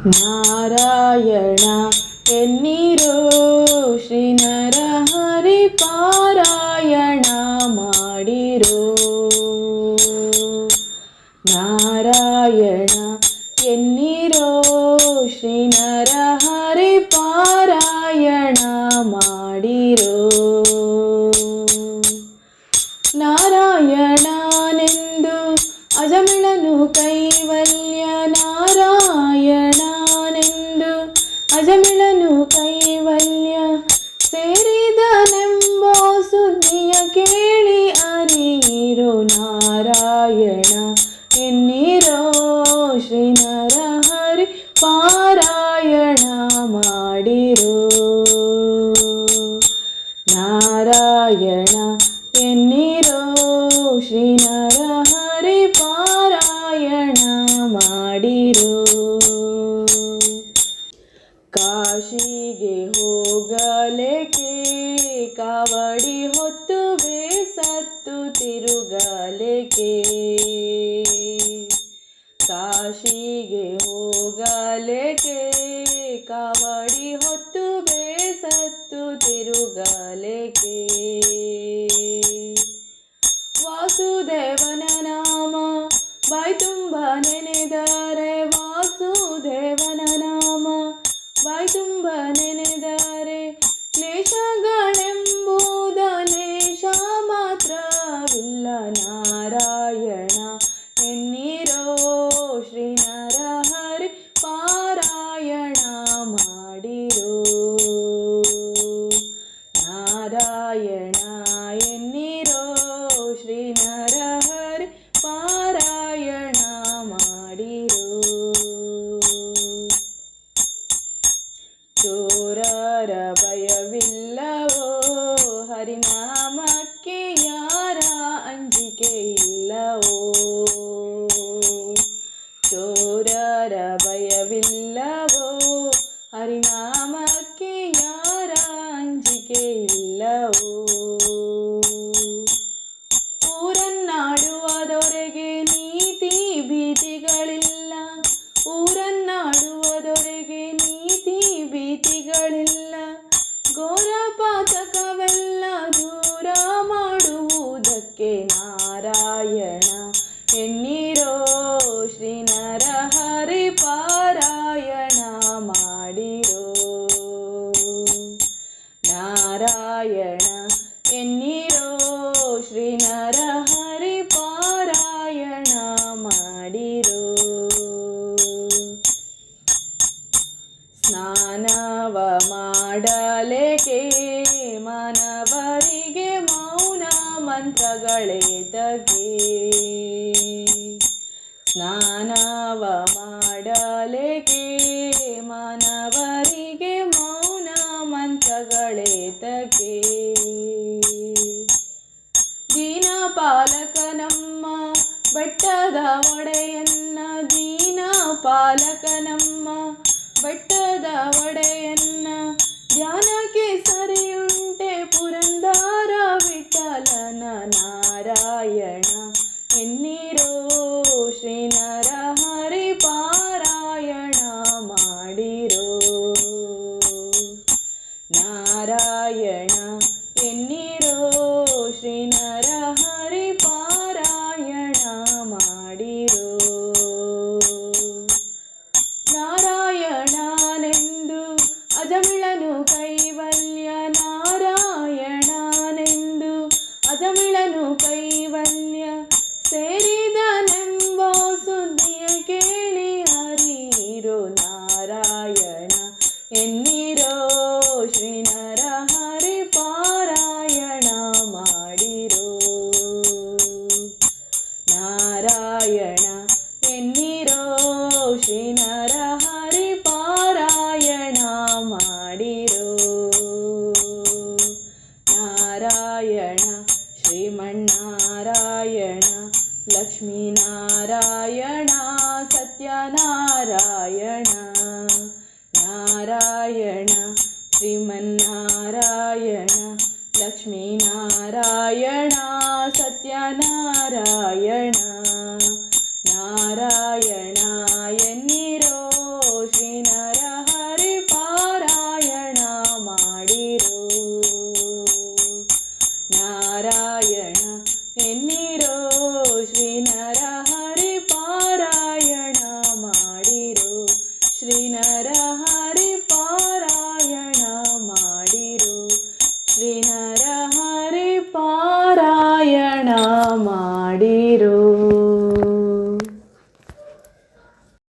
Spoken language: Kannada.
ನಾರಾಯಣ ಎನ್ನಿರೋ ಶ್ರೀ ನರಹರಿ ಪಾರಾಯಣ ಮಾಡಿರೋ. ನಾರಾಯಣ ಎನ್ನಿರೋ ಶ್ರೀ ನರಹರಿ ಪಾರಾಯಣ ಮಾಡಿರೋ. ನಾರಾಯಣನೆಂದು ಅಜಮಿಳನು ಕೈವಲ್ಯ, ನಾರಾಯಣನೆಂದು ಅಜಮಿಳನು ಕೈವಲ್ಯ, ಸೇರಿದನೆಂಬೋ ಸುದ್ದಿಯ ಕೇಳಿ ಅರಿಯಿರೋ. ನಾರಾಯಣ ಎನ್ನಿರೋ ಶ್ರೀ ನರಹರಿ ಪಾರಾಯಣ ಮಾಡಿರೋ. ನಾರಾಯಣ ಎನ್ನಿರೋ ಶ್ರೀ ನರಹರಿ ಪಾರಾಯಣ ಮಾಡಿರೋ. ಕಾಶಿಗೆ ಹೋಗಲೇಕೆ ಕಾವಡಿ ಹೊತ್ತು ಬೇಸತ್ತು ತಿರುಗಲೇಕೆ. ಕಾಶಿಗೆ ಹೋಗಲೇಕೆ ಕಾವಡಿ ಹೊತ್ತು ಬೇಸತ್ತು ತಿರುಗಲೇಕೆ. ವಾಸುದೇವನ ನಾಮ ಬಾಯ್ತುಂಬ ನೆನೆದರೆ, ವಾಸುದೇವನ ನಾಮ ಬಾಯ್ತುಂಬ ನೆನೆದರೆ, ಕ್ಲೇಶಗಳೆಂಬುದ ಲೇಷ ಮಾತ್ರವಿಲ್ಲ. ನಾರಾಯಣ ಎನ್ನಿರೋ ಶ್ರೀ ನರಹರಿ ಪಾರಾಯಣ ಮಾಡಿರೋ. ನಾರಾಯಣ ಎನ್ನಿರೋ ಶ್ರೀ ನರಹರಿ ಪಾರಾಯಣ ಮಾಡಿರೋ. ಚೋರರ ಭಯವಿಲ್ಲವೋ ಹರಿನಾಮಕ್ಕೆ, ಯಾರ ಅಂಜಿಕೆ ಇಲ್ಲವೋ. ಚೋರರ ಭಯವಿಲ್ಲವೋ ಹರಿನಾಮಕ್ಕೆ, ಯಾರ ಅಂಜಿಕೆ ಇಲ್ಲವೋ. ಊರನ್ನಾಡುವದೊರೆಗೆ ನೀತಿ ಭೀತಿಗಳಿಲ್ಲ, ಊರನ್ನಾಡುವದೊರೆಗೆ ನೀತಿ ಭೀತಿಗಳಿಲ್ಲ. ಘೋರ ಪಾತಕವೆಲ್ಲ ದೂರ ಮಾಡುವುದಕ್ಕೆ. ನಾರಾಯಣ ಎನ್ನಿರೋ ಶ್ರೀ ನರಹರಿ ಪಾರಾಯಣ ಮಾಡಿರೋ. ನಾರಾಯಣ ಎನ್ನಿರೋ ಶ್ರೀ ನರಹರಿ ಪಾರಾಯಣ ಮಾಡಿರೋ. ಸ್ನಾನವ ಮಾಡಲೇಕೆ ಮಾನವರಿಗೆ ಮೌನ ಮಂತ್ರಗಳೇತಕ್ಕೆ. ಸ್ನಾನವ ಮಾಡಲೇಕೆ ಮಾನವರಿಗೆ ಮೌನ ಮಂತ್ರಗಳೇತಕ್ಕೆ. ದೀನ ಪಾಲಕ ನಮ್ಮ ಬೆಟ್ಟದ ಒಡೆಯನ್ನ, ದೀನ ಪಾಲಕ ನಮ್ಮ ಬೆಟ್ಟದ ಒಡೆಯನ್ನ, ಧ್ಯಾನಕ್ಕೆ ಸರಿಯುಂಟೆ ಪುರಂದರ ವಿಠಲನ. ನಾರಾಯಣ ಎನ್ನಿರೋ ಶ್ರೀ ನರಹರಿ ಪಾರಾಯಣ ಮಾಡಿರೋ. ನಾರಾಯಣ ಎನ್ನಿರೋ ಶ್ರೀ ನರಹರಿ ಪಾರಾಯಣ ಮಾಡಿರೋ. ನಾರಾಯಣನೆಂದು ಅಜಮಿಳನು ಕೈವಲ್ಯ, ನಾರಾಯಣನೆಂದು ಅಜಮಿಳನು ಕೈವಲ್ಯ, ಸೇರಿದನೆಂಬೋ ಸುದ್ದಿಯ ಕೇಳಿ ಹರಿಯಿರೋ. ನಾರಾಯಣ ಎನ್ನಿರೋ ಶ್ರೀ ನರಹರಿ ಪಾರಾಯಣ ಮಾಡಿರೋ. ನಾರಾಯಣ ಎನ್ನಿರೋ ಶ್ರೀ ನರಹರಿ ಪಾರಾಯಣ ಮಾಡಿರೋ. ನಾರಾಯಣ ಶ್ರೀಮನ್ನಾರಾಯಣ ಲಕ್ಷ್ಮೀನಾರಾಯಣ ಸತ್ಯನಾರಾಯಣ. ನಾರಾಯಣ ಶ್ರೀಮನ್ನಾರಾಯಣ ಲಕ್ಷ್ಮೀನಾರಾಯಣ ಸತ್ಯನಾರಾಯಣ. ನಾರಾಯಣ ಎನ್ನಿರೋ ಶ್ರೀ ನಾರಾಯಣ ಎನ್ನಿರೋ ಶ್ರೀ ನರಹರಿ ಪಾರಾಯಣ ಮಾಡಿರೋ ಶ್ರೀ ನರಹರಿ ಪಾರಾಯಣ ಮಾಡಿರೋ ಶ್ರೀ ನರಹರಿ ಪಾರಾಯಣ